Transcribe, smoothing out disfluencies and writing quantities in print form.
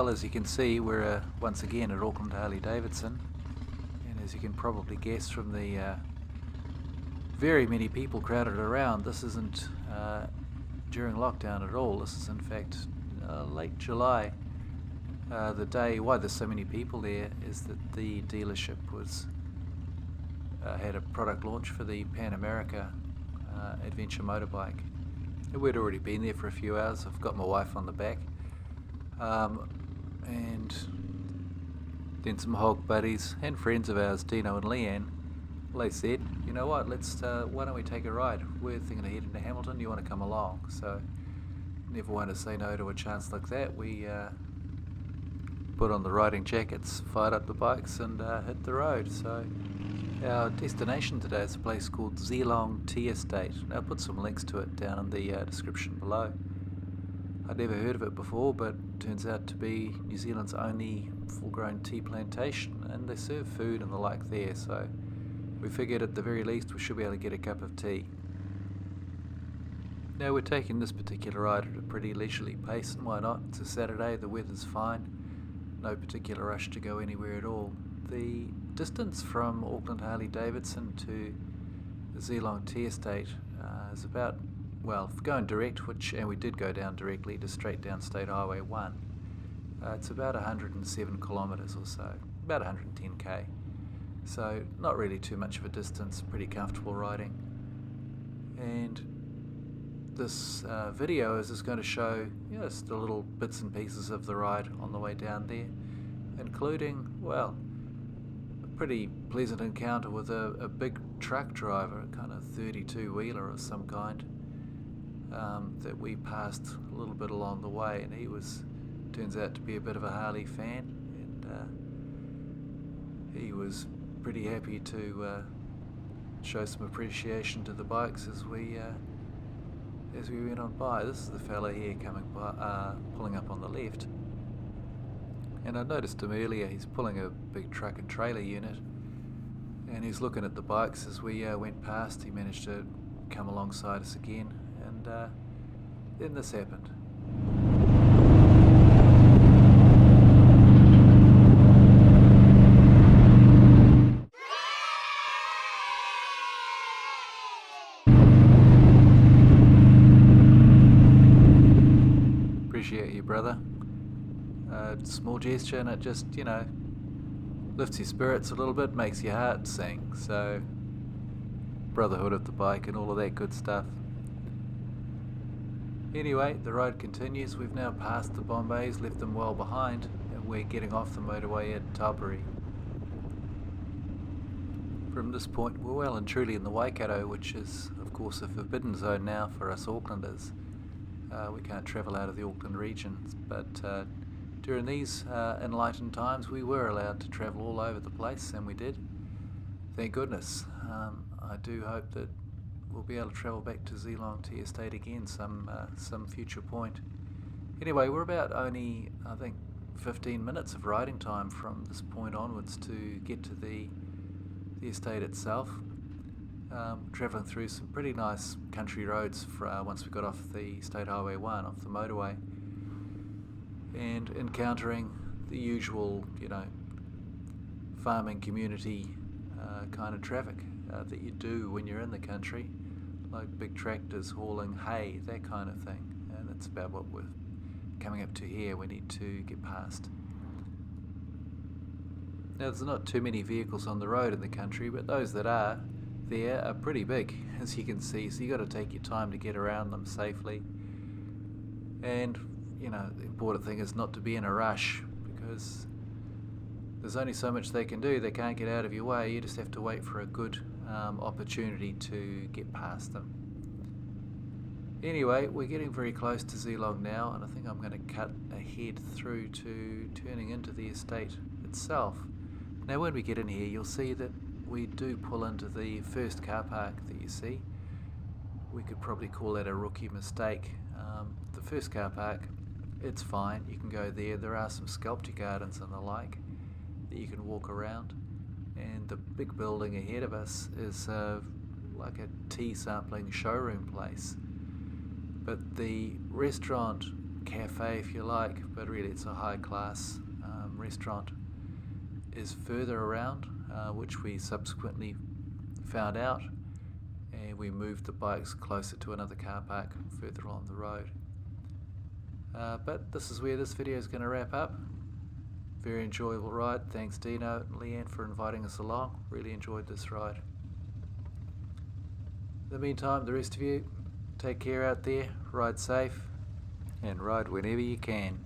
Well, as you can see, we're once again at Auckland Harley-Davidson, and as you can probably guess from the very many people crowded around, this isn't during lockdown at all. This is in fact late July. The day why there's so many people there is that the dealership was had a product launch for the Pan America adventure motorbike. We'd already been there for a few hours. I've got my wife on the back. And then some hog buddies and friends of ours, Dino and Leanne, they said, you know what, why don't we take a ride? We're thinking of heading to Hamilton, you want to come along? So, never want to say no to a chance like that. We put on the riding jackets, fired up the bikes and hit the road. So, our destination today is a place called Zealong Tea Estate. I'll put some links to it down in the description below. I'd never heard of it before, but it turns out to be New Zealand's only full-grown tea plantation, and they serve food and the like there, so we figured at the very least we should be able to get a cup of tea. Now we're taking this particular ride at a pretty leisurely pace, and why not? It's a Saturday, the weather's fine, no particular rush to go anywhere at all. The distance from Auckland Harley-Davidson to the Zealong Tea Estate is about, well, going direct, and we did go down directly to straight down State Highway 1, it's about 107 kilometres or so, about 110k. So not really too much of a distance, pretty comfortable riding. And this video is just going to show just the little bits and pieces of the ride on the way down there, including, well, a pretty pleasant encounter with a big truck driver, a kind of 32-wheeler of some kind, that we passed a little bit along the way, and he turns out to be a bit of a Harley fan, and he was pretty happy to show some appreciation to the bikes as we went on by. This is the fella here coming by, pulling up on the left, and I noticed him earlier. He's pulling a big truck and trailer unit, and he's looking at the bikes as we went past. He managed to come alongside us again, and then this happened. Appreciate you, brother. Small gesture, and it just, lifts your spirits a little bit, makes your heart sing. So, brotherhood of the bike and all of that good stuff. Anyway, the ride continues. We've now passed the Bombays, left them well behind, and we're getting off the motorway at Taupiri. From this point, we're well and truly in the Waikato, which is, of course, a forbidden zone now for us Aucklanders. We can't travel out of the Auckland region, but during these enlightened times, we were allowed to travel all over the place, and we did. Thank goodness. I do hope that we'll be able to travel back to Zealong Tea Estate again some future point. Anyway, we're about only, I think, 15 minutes of riding time from this point onwards to get to the estate itself. Travelling through some pretty nice country roads once we got off the State Highway 1, off the motorway, and encountering the usual, farming community kind of traffic that you do when you're in the country, like big tractors hauling hay, that kind of thing. And that's about what we're coming up to here. We need to get past. Now, there's not too many vehicles on the road in the country, but those that are there are pretty big, as you can see, so you got to take your time to get around them safely. And the important thing is not to be in a rush, because there's only so much they can do. They can't get out of your way. You just have to wait for a good opportunity to get past them. Anyway, we're getting very close to Zealong now, and I think I'm going to cut ahead through to turning into the estate itself. Now, when we get in here, you'll see that we do pull into the first car park that you see. We could probably call that a rookie mistake. The first car park, it's fine. You can go there. There are some sculpture gardens and the like that you can walk around. And the big building ahead of us is like a tea sampling showroom place. But the restaurant cafe if you like, but really it's a high class restaurant, is further around, which we subsequently found out, and we moved the bikes closer to another car park further along the road. But this is where this video is going to wrap up. Very enjoyable ride. Thanks Dino and Leanne for inviting us along. Really enjoyed this ride. In the meantime, the rest of you, take care out there, ride safe, and ride whenever you can.